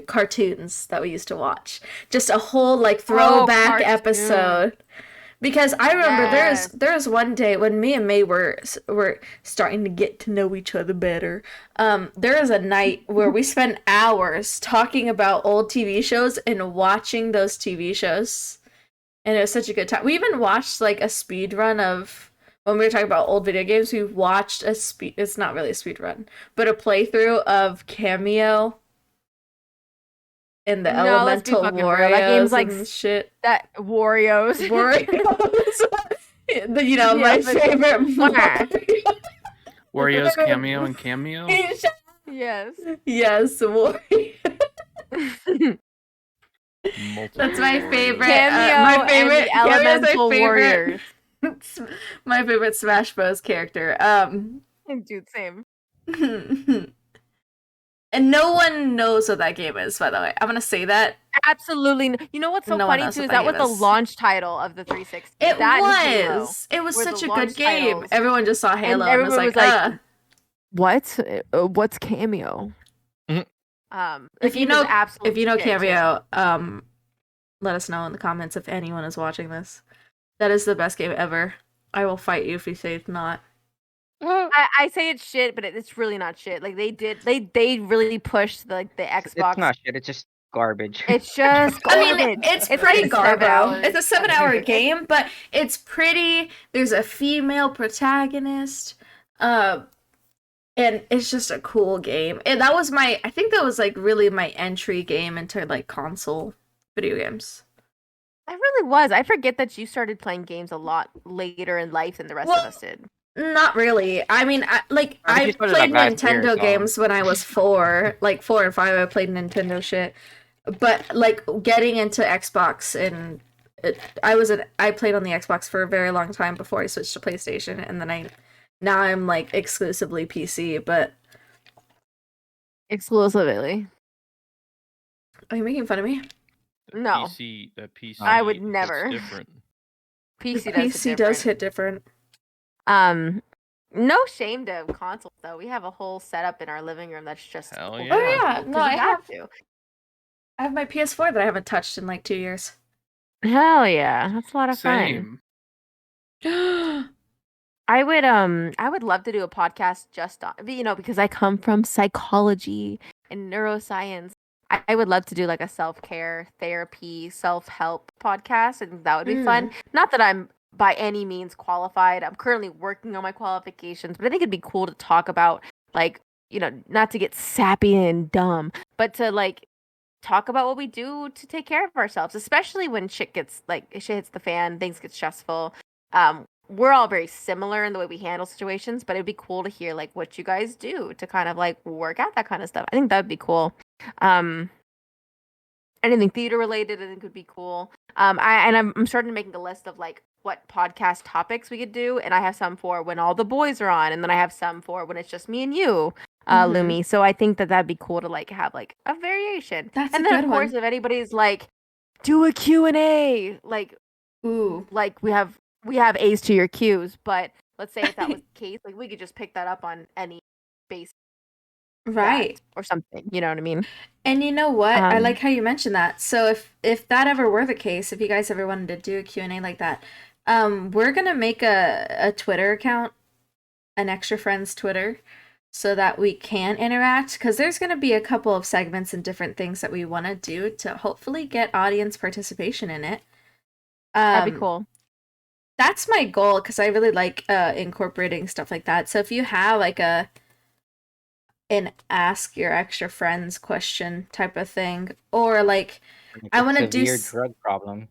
cartoons that we used to watch. Just a whole like throwback episode. Because I remember there was one day when me and May were starting to get to know each other better. There was a night where we spent hours talking about old TV shows and watching those TV shows, and it was such a good time. We even watched like a speed run of when we were talking about old video games. We watched it's not really a speed run, but a playthrough of Cameo and the Elemental Warriors. That game's like shit. That Warriors. My favorite Mario. Wario's Cameo and Cameo. Yes. Yes, Warriors. That's my favorite. Cameo and the Elemental Warriors. My favorite Smash Bros. Character. Dude, same. And no one knows what that game is, by the way. I'm gonna say that. Absolutely. You know what's so funny too is that was the launch title of the 360. It that was. It was such a good game. Everyone just saw Halo and everyone was like, "What? What's Cameo?" If you know Cameo, let us know in the comments if anyone is watching this. That is the best game ever. I will fight you if you say it's not. I say it's shit, but it's really not shit. Like they really pushed the Xbox. It's not shit. It's just garbage. It's just garbage. I mean, it's pretty garbage. It's a 7-hour game, but it's pretty. There's a female protagonist, and it's just a cool game. And that was I think that was like really my entry game into like console video games. It really was. I forget that you started playing games a lot later in life than the rest of us did. Not really. I mean, I played Nintendo games when I was 4. Like 4 and 5, I played Nintendo shit. But like getting into Xbox and I played on the Xbox for a very long time before I switched to PlayStation, and then now I'm like exclusively PC. But exclusively. Are you making fun of me? No. PC. I would never. Different. PC does hit different. No shame to consoles though. We have a whole setup in our living room that's just Hell yeah. Oh yeah, no, I have my PS4 that I haven't touched in like 2 years. Hell yeah, that's a lot of fun. I would love to do a podcast just on, because I come from psychology and neuroscience. I would love to do like a self-care, therapy, self-help podcast, and that would be fun. Not that I'm by any means qualified. I'm currently working on my qualifications, but I think it'd be cool to talk about, like, not to get sappy and dumb, but to like talk about what we do to take care of ourselves, especially when shit hits the fan, things get stressful. We're all very similar in the way we handle situations, but it'd be cool to hear like what you guys do to kind of like work out that kind of stuff. I think that'd be cool. Anything theater related, I think would be cool. I'm starting to making a list of like what podcast topics we could do, and I have some for when all the boys are on, and then I have some for when it's just me and you, Lumi. So I think that'd be cool to like have like a variation. That's and a then good of course, one. if anybody's like, do a Q&A, like Ooh. we have A's to your Q's, but let's say if that was the case, like we could just pick that up on any base Right. or something. You know what I mean? And you know what? I like how you mentioned that. So if that ever were the case, if you guys ever wanted to do a Q&A like that, we're going to make a Twitter account, an Extra Friends Twitter, so that we can interact, because there's going to be a couple of segments and different things that we want to do to hopefully get audience participation in it. That'd be cool. That's my goal, because I really like incorporating stuff like that. So if you have like an ask your extra friends question type of thing, or like I want to do severe drug problem.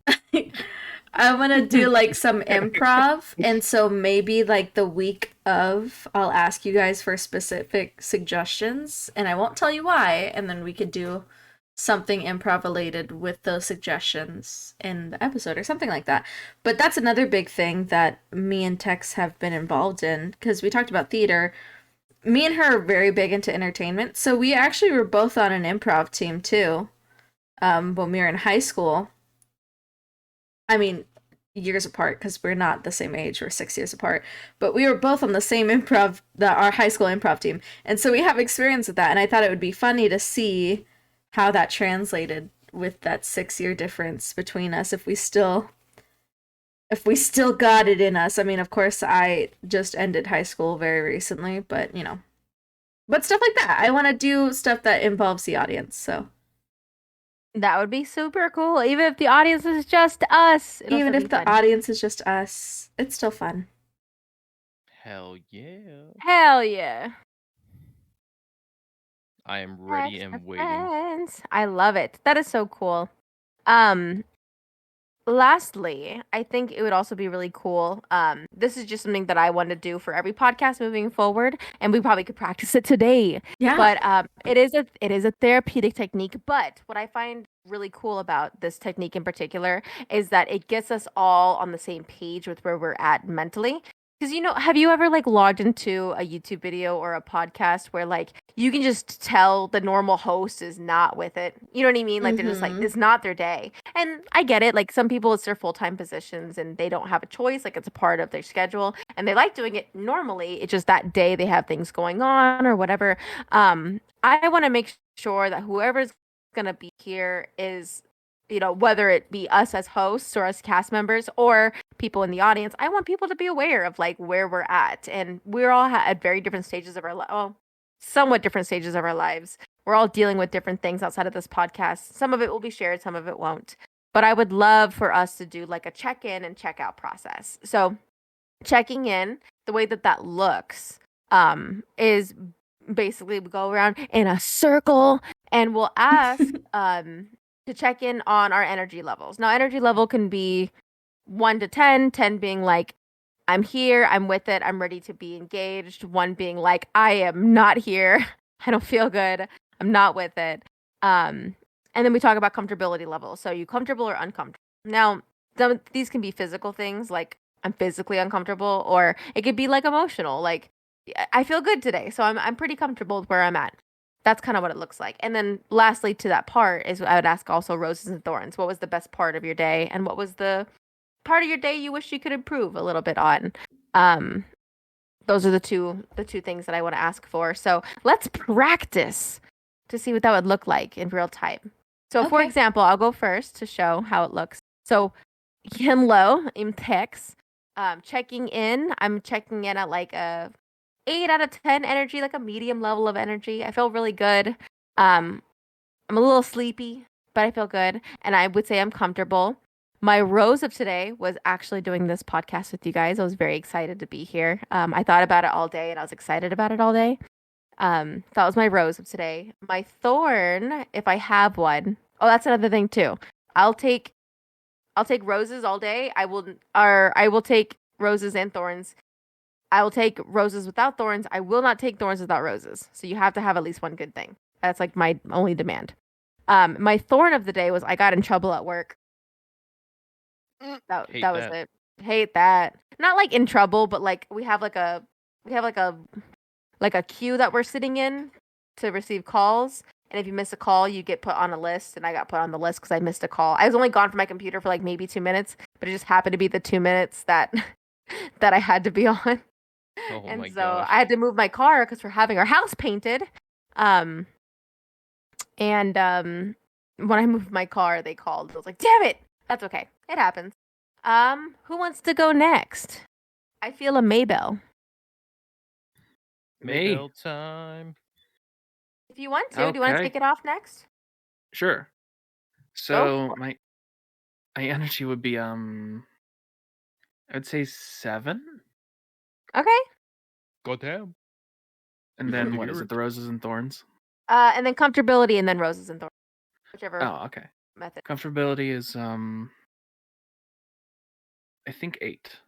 I want to do like some improv, and so maybe like the week of I'll ask you guys for specific suggestions, and I won't tell you why, and then we could do something improv related with those suggestions in the episode or something like that. But that's another big thing that me and Tex have been involved in, because we talked about theater. Me and her are very big into entertainment, so we actually were both on an improv team too, when we were in high school. I mean, years apart, because we're not the same age, we're 6 years apart, but we were both on the same our high school improv team, and so we have experience with that, and I thought it would be funny to see how that translated with that 6 year difference between us, if we still got it in us. I mean, of course, I just ended high school very recently, but but stuff like that. I want to do stuff that involves the audience. So that would be super cool, even if the audience is just us. Even if the audience is just us, it's still fun. Hell yeah. Hell yeah. I am ready and waiting. Friends. I love it. That is so cool. Lastly, I think it would also be really cool. This is just something that I want to do for every podcast moving forward, and we probably could practice it today. Yeah. But it is a therapeutic technique. But what I find really cool about this technique in particular is that it gets us all on the same page with where we're at mentally. Because have you ever like logged into a YouTube video or a podcast where like you can just tell the normal host is not with it? You know what I mean? Like they're just like, it's not their day. And I get it. Like some people, it's their full-time positions and they don't have a choice. Like it's a part of their schedule and they like doing it normally. It's just that day they have things going on or whatever. I want to make sure that whoever's going to be here is, whether it be us as hosts or as cast members or people in the audience, I want people to be aware of like where we're at. And we're all at very different stages of our somewhat different stages of our lives. We're all dealing with different things outside of this podcast. Some of it will be shared, some of it won't. But I would love for us to do like a check-in and check-out process. So checking in, the way that looks, is basically we go around in a circle and we'll ask to check in on our energy levels. Now, energy level can be 1 to 10, 10 being like, I'm here, I'm with it, I'm ready to be engaged. 1 being like, I am not here, I don't feel good, I'm not with it. And then we talk about comfortability levels. So, are you comfortable or uncomfortable? Now, these can be physical things, like I'm physically uncomfortable, or it could be like emotional, like I feel good today, so I'm pretty comfortable with where I'm at. That's kind of what it looks like. And then lastly to that part is I would ask also roses and thorns. What was the best part of your day? And what was the part of your day you wish you could improve a little bit on? Those are the two things that I want to ask for. So let's practice to see what that would look like in real time. So for example, I'll go first to show how it looks. So hello, I'm Tex. Checking in. I'm checking in at like a 8 out of 10 energy, like a medium level of energy. I feel really good. I'm a little sleepy, but I feel good. And I would say I'm comfortable. My rose of today was actually doing this podcast with you guys. I was very excited to be here. I thought about it all day and I was excited about it all day. That was my rose of today. My thorn, if I have one. Oh, that's another thing too. I'll take roses all day. I will take roses and thorns. I will take roses without thorns. I will not take thorns without roses. So you have to have at least one good thing. That's like my only demand. My thorn of the day was I got in trouble at work. That Hate was that. it. Hate that. Not like in trouble, but like we have like a queue that we're sitting in to receive calls. And if you miss a call, you get put on a list. And I got put on the list because I missed a call. I was only gone from my computer for like maybe 2 minutes, but it just happened to be the 2 minutes that that I had to be on. Oh And my so gosh. I had to move my car because we're having our house painted. And when I moved my car, they called. I was like, "Damn it!" That's okay. It happens. Who wants to go next? I feel a Maybell. Me. Maybell time. If you want to, do you want to Okay. take it off next? Sure. Go So for my energy would be I'd say 7. Okay. Goddamn. And then to what hear is it. it? The roses and thorns? And then comfortability, and then roses and thorns, whichever Oh, okay. method. Comfortability is I think 8.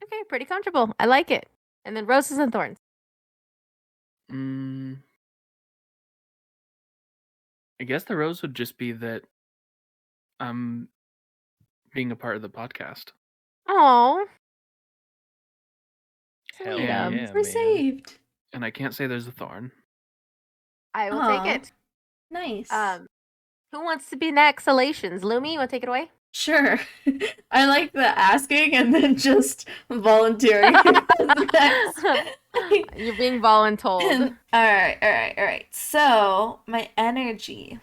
Okay, pretty comfortable. I like it. And then roses and thorns. I guess the rose would just be that I'm being a part of the podcast. Oh, Hell sweet. yeah, It's man. received. And I can't say there's a thorn. I will take Aw. it. Nice. Who wants to be next? Salations. Lumi, you want to take it away? Sure. I like the asking and then just volunteering. Next. You're being voluntold. All right. So my energy.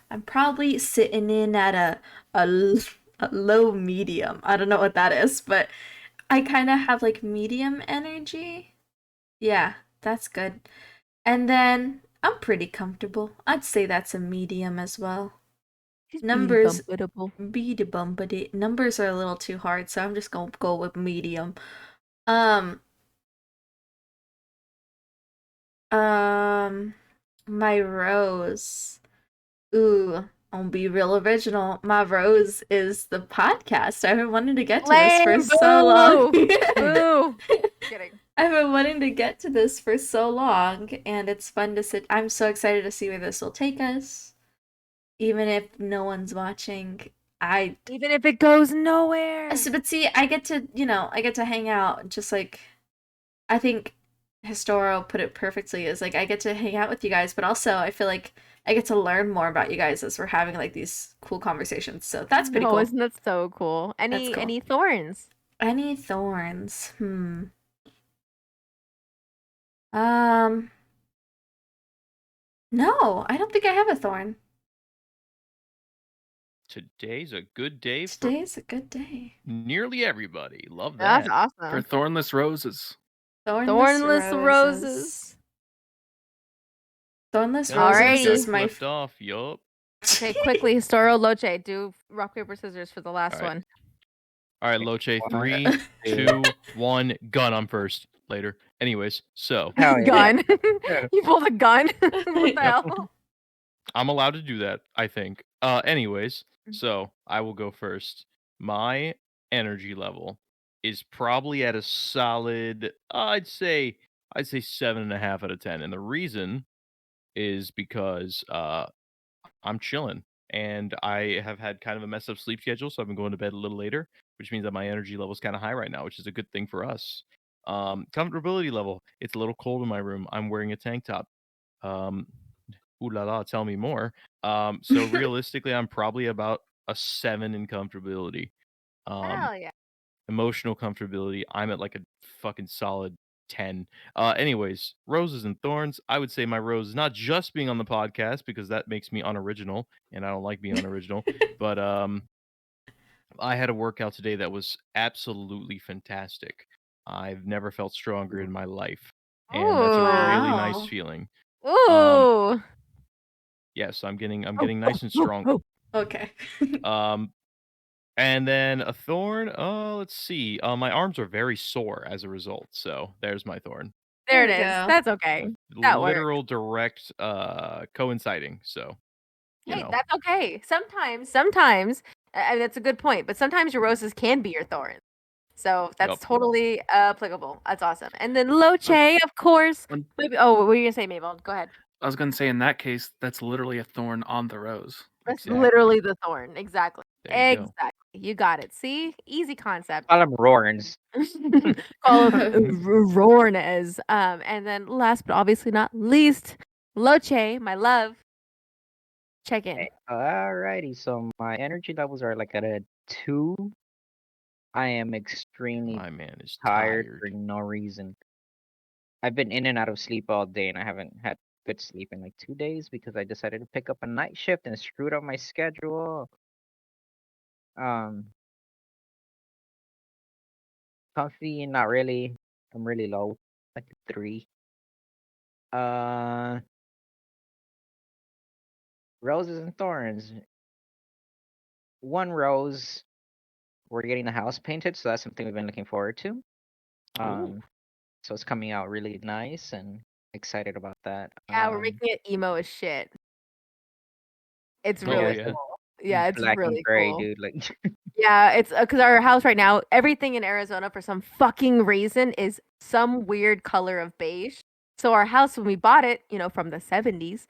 I'm probably sitting in at a low medium. I don't know what that is, but I kind of have like medium energy. Yeah, that's good. And then I'm pretty comfortable. I'd say that's a medium as well. She's Numbers comfortable. numbers are a little too hard, so I'm just gonna go with medium. Um, my rose. Ooh, I'll be real original. My rose is the podcast. I've been wanting to get to this for Lame, so long. Boo. Kidding. I've been wanting to get to this for so long, and it's fun to sit. I'm so excited to see where this will take us. Even if no one's watching, Even if it goes nowhere. but see, I get to hang out. Just like, I think Historo put it perfectly. Is like I get to hang out with you guys, but also I feel like I get to learn more about you guys as we're having like these cool conversations. So that's pretty cool. Isn't that so cool? Any thorns? Any thorns? No, I don't think I have a thorn. Today's a good day for Today's a good day. nearly everybody. Love that. That's awesome. For thornless roses. Thornless roses. Thornless Alrighty. roses is my left off. Yup. Okay, quickly, Historo, Locche, do rock, paper, scissors for the last All right. one. All right, Locche. 3, 2, 1. Gun. I'm first. Later. Anyways, so Hell yeah. Gun. Yeah. You pulled a gun. What the hell? I'm allowed to do that, I think. Anyways, so I will go first. My energy level is probably at a solid, I'd say 7.5 out of 10. And the reason is because I'm chilling and I have had kind of a messed up sleep schedule, so I've been going to bed a little later, which means that my energy level is kind of high right now, which is a good thing for us. Comfortability level, it's a little cold in my room. I'm wearing a tank top. Ooh la la, tell me more. So realistically, I'm probably about a 7 in comfortability. Hell yeah. Emotional comfortability, I'm at like a fucking solid 10. Anyways, roses and thorns. I would say my rose is not just being on the podcast because that makes me unoriginal, and I don't like being unoriginal. But I had a workout today that was absolutely fantastic. I've never felt stronger in my life, and that's a really nice Wow. feeling. Ooh. Yes, I'm getting nice and strong. Okay. Um, And then a thorn. Let's see. My arms are very sore as a result. So there's my thorn. There There it we is. go. That's okay. That works. Literal direct coinciding. So you Hey, know. that's okay. Sometimes, that's a good point. But sometimes your roses can be your thorns. So that's Yep. totally applicable. That's awesome. And then Locche, of course. When- Maybe, oh, what were you gonna say, Maevaald? Go ahead. I was gonna say in that case, that's literally a thorn on the rose. That's Exactly. literally the thorn. Exactly. There you go. Exactly. You got it. See? Easy concept. Call them Rorns. Call him Rornez. And then last but obviously not least, Locche, my love. Check in. Alrighty, so my energy levels are like at a 2. I am extremely My man is tired tired. for no reason. I've been in and out of sleep all day, and I haven't had good sleep in like 2 days because I decided to pick up a night shift and screwed up my schedule. Comfy, not really. I'm really low, like a 3. Roses and thorns. One rose. We're getting the house painted, so that's something we've been looking forward to. So it's coming out really nice and excited about that. Yeah, we're making it emo as shit. It's Oh, really yeah. cool. Yeah, it's black really and gray, cool. dude. Like Yeah, it's because our house right now, everything in Arizona for some fucking reason is some weird color of beige. So our house when we bought it, from the 70s,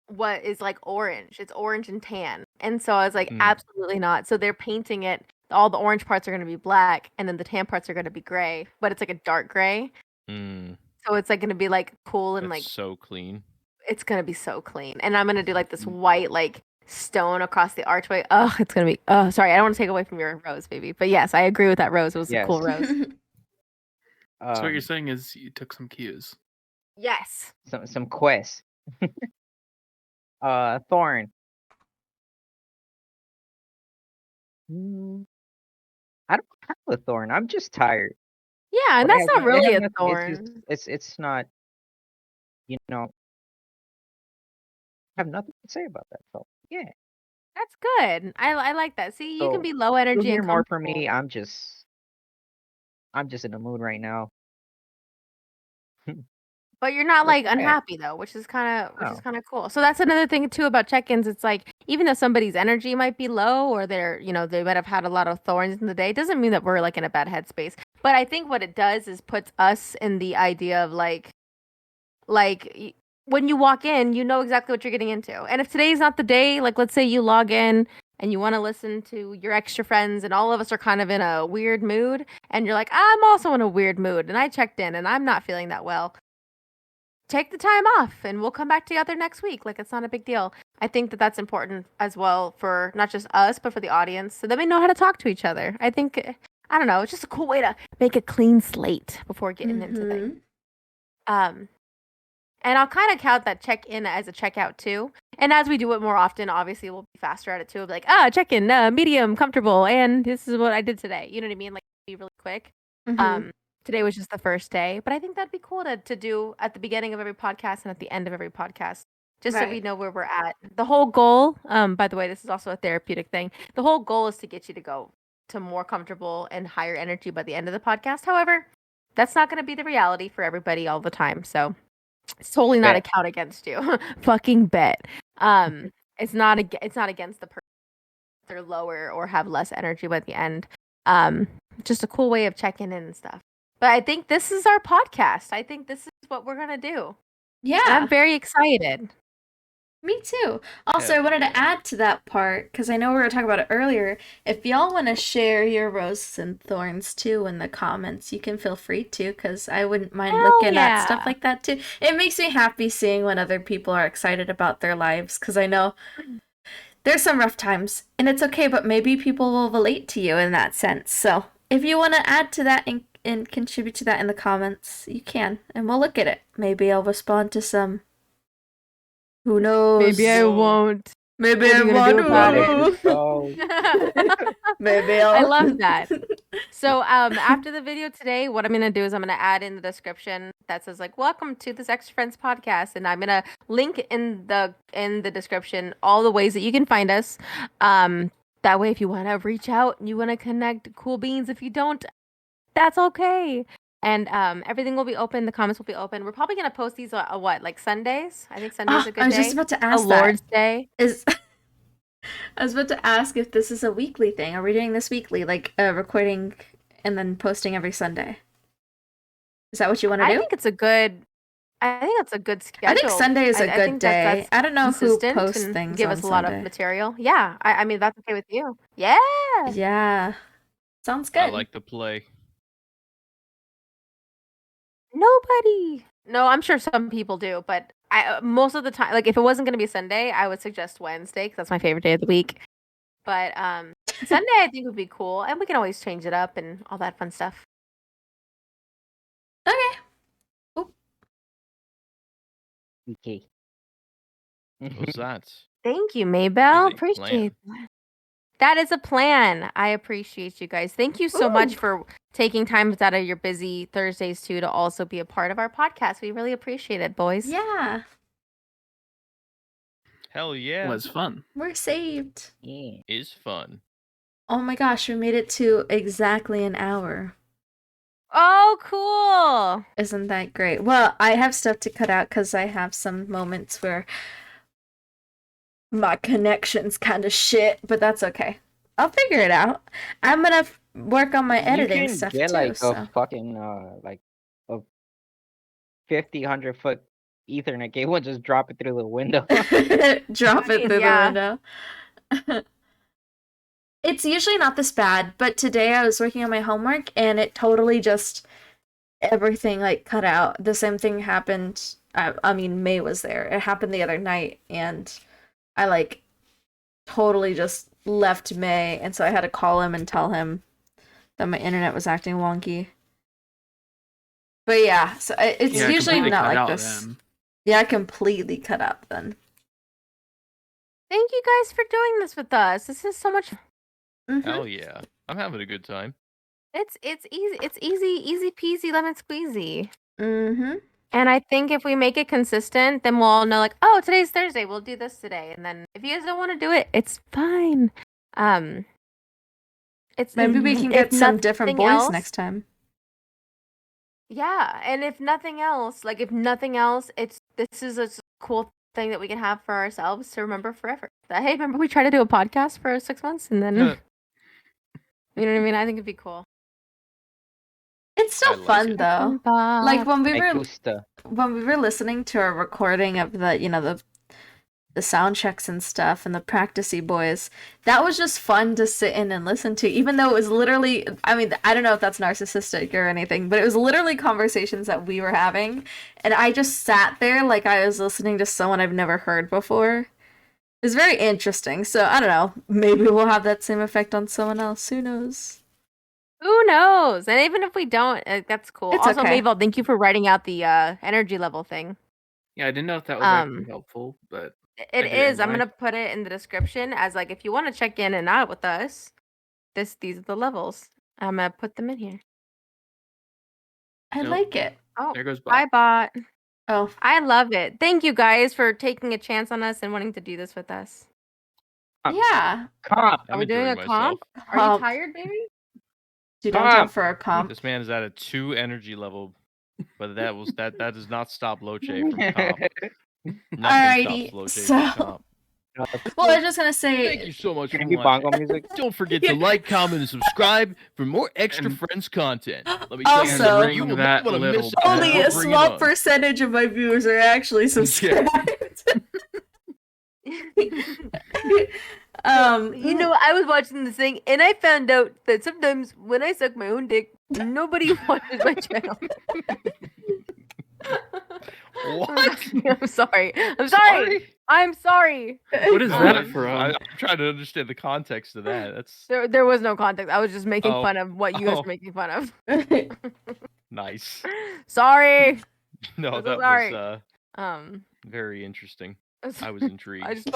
what is like orange. It's orange and tan. And so I was like, absolutely not. So they're painting it. All the orange parts are going to be black, and then the tan parts are going to be gray, but it's like a dark gray. So it's like going to be like cool and That's like so clean. it's going to be so clean. And I'm going to do like this white like stone across the archway. Oh, it's going to be. Oh, sorry. I don't want to take away from your rose, baby. But yes, I agree with that rose. It was a cool rose. So what you're saying is you took some cues. Yes. some quests. Thorn. I don't have a thorn. I'm just tired. Yeah, and But that's not really a nothing- thorn. It's not. I have nothing to say about that. So yeah. That's good. I like that. See, you can So, be low You'll energy hear and more from comfortable. me. I'm just in the mood right now. But you're not But like yeah. unhappy though, which is kind No. of cool. So that's another thing too about check-ins. It's like even though somebody's energy might be low or they might have had a lot of thorns in the day, it doesn't mean that we're like in a bad headspace. But I think what it does is puts us in the idea of like when you walk in, you know exactly what you're getting into. And if today's not the day, like let's say you log in and you want to listen to your extra friends and all of us are kind of in a weird mood and you're like, I'm also in a weird mood and I checked in and I'm not feeling that well. Take the time off and we'll come back together next week. Like it's not a big deal. I think that that's important as well for not just us, but for the audience so that we know how to talk to each other. I think, I don't know, it's just a cool way to make a clean slate before getting into things. And I'll kind of count that check-in as a checkout too. And as we do it more often, obviously we'll be faster at it too. We'll be like, check-in, medium, comfortable, and this is what I did today. You know what I mean? Like be really quick. Today was just the first day, but I think that'd be cool to do at the beginning of every podcast and at the end of every podcast, just so we know where we're at. The whole goal, by the way, this is also a therapeutic thing. The whole goal is to get you to go to more comfortable and higher energy by the end of the podcast. However, that's not going to be the reality for everybody all the time. So it's totally not a count against you. Fucking bet. It's not against the person. They're lower or have less energy by the end. Just a cool way of checking in and stuff. But I think this is our podcast. I think this is what we're gonna do. Yeah. And I'm very excited. Me too. Also, I wanted to add to that part, because I know we were talking about it earlier. If y'all want to share your roses and thorns too in the comments, you can feel free to, because I wouldn't mind looking at stuff like that too. It makes me happy seeing when other people are excited about their lives, because I know there's some rough times, and it's okay, but maybe people will relate to you in that sense. So if you want to add to that and contribute to that in the comments, you can, and we'll look at it. Maybe I'll respond to some. Who knows? Maybe I won't. Maybe I won't. Maybe I'll. I love that. So after the video today, what I'm gonna do is I'm gonna add in the description that says like welcome to this Extra Friends podcast, and I'm gonna link in the description all the ways that you can find us. That way, if you want to reach out and you want to connect, cool beans. If you don't, that's okay. And everything will be open. The comments will be open. We're probably gonna post these what, like Sundays? I think Sunday's a good day. I was just about to ask Lord's Day. I was about to ask if this is a weekly thing. Are we doing this weekly, like recording and then posting every Sunday? Is that what you want to do? I think that's a good schedule. I think Sunday is a good think day. I don't know who consistent posts and things give on us a lot Sunday. of material. Yeah, I mean that's okay with you. Yeah. Yeah, sounds good. I like to play. Nobody. No, I'm sure some people do, but I most of the time, like if it wasn't gonna be Sunday, I would suggest Wednesday because that's my favorite day of the week. But Sunday I think would be cool, and we can always change it up and all that fun stuff. Okay. Okay. What's that? Thank you, Maevaald. Is it a Appreciate that. That is a plan. I appreciate you guys. Thank you so much for taking time out of your busy Thursdays too to also be a part of our podcast. We really appreciate it, boys. Yeah, Hell yeah. It was fun. we're saved. Yeah. Is fun. Oh my gosh, we made it to exactly an hour. Oh, cool. Isn't that great? Well, I have stuff to cut out because I have some moments where my connection's kind of shit, but that's okay. I'll figure it out. I'm gonna work on my editing you can stuff get too. like So. a fucking like a 100 foot Ethernet cable and just drop it through the window. Drop it through Yeah. the window. It's usually not this bad, but today I was working on my homework and it totally just everything like cut out. The same thing happened. I mean, May was there. It happened the other night and I like totally just left May, and so I had to call him and tell him that my internet was acting wonky. But yeah, so it's Yeah, usually completely not cut like out this. then. Yeah, completely cut out then. Thank you guys for doing this with us. This is so much. Mhm. Hell yeah. I'm having a good time. It's easy. It's easy peasy lemon squeezy. Mhm. And I think if we make it consistent, then we'll all know like, oh, today's Thursday. We'll do this today. And then if you guys don't want to do it, it's fine. It's Maybe we can if get some different nothing boys else- next time. Yeah, and if nothing else, this is a cool thing that we can have for ourselves to remember forever. That hey, remember we tried to do a podcast for 6 months and then you know what I mean? I think it'd be cool. It's still I like fun it. though. Like when we Me were gusta. listening to a recording of the sound checks and stuff and the practicey boys, that was just fun to sit in and listen to, even though it was literally, I mean, I don't know if that's narcissistic or anything, but it was literally conversations that we were having, and I just sat there like I was listening to someone I've never heard before. It's very interesting, so I don't know, maybe we'll have that same effect on someone else, who knows? Who knows? And even if we don't, that's cool. It's Also, okay. Maevaald, thank you for writing out the energy level thing. Yeah, I didn't know if that was actually helpful, but It did is. I'm anyway. gonna put it in the description as like if you want to check in and out with us, these are the levels. I'm gonna put them in here. I Nope. like it. Oh, there goes bye, Bob. bot. Oh, I love it. Thank you guys for taking a chance on us and wanting to do this with us. yeah. Comp. Are we doing a enjoying myself. comp? Are you tired, baby? Dude, I'm down for a comp. This man is at a 2 energy level, but that does not stop Locche from comp. Nothing Alrighty, stops Locche so- from comp. Well, I was just gonna Thank say, you so much for Can you watching. bongo music? Don't forget to like, comment, and subscribe for more extra And- friends content. Let me tell you Also- something you will Ring not that want to little miss bell. out. only We're a bringing small on. percentage of my viewers are actually subscribed. You know, I was watching this thing and I found out that sometimes when I suck my own dick, nobody watches my channel. What? I'm sorry. I'm sorry. I'm sorry. What is that I'm from? trying to understand the context of that. That's There was no context. I was just making Oh. fun of what you guys Oh. were making fun of. nice. Sorry. No, I'm so that sorry. was Um, very interesting. I was intrigued. I just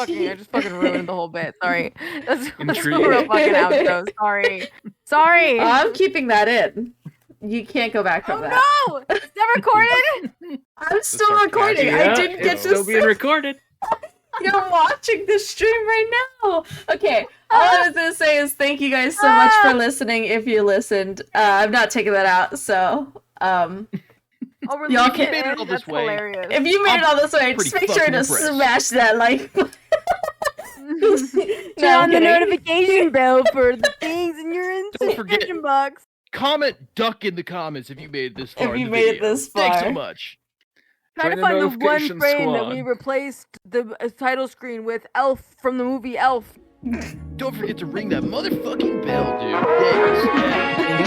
fucking ruined the whole bit. Sorry. That's a Intrigued. real fucking outro. Sorry. Sorry. I'm keeping that in. You can't go back from Oh that. no! It's not recorded. I'm still sarcastic. recording. I Yeah, didn't it's get still to being say. recorded. You're watching the stream right now. Okay, all I was gonna say is thank you guys so much for listening. If you listened, I'm not taking that out. So, Oh, we're Y'all leaving can- it in? all this That's way. hilarious. if you made it all this way, pretty just make sure fucking to impressed. smash that like. Turn No, I'm on the kidding. notification bell for the things in your Don't forget- description box. Comment duck in the comments if you made it this far. If in you the made it video. this Thanks so far. much. Trying Join to the find the one notification frame that squad. we replaced the title screen with Elf from the movie Elf. Don't forget to ring that motherfucking bell, dude. Thanks. Yeah.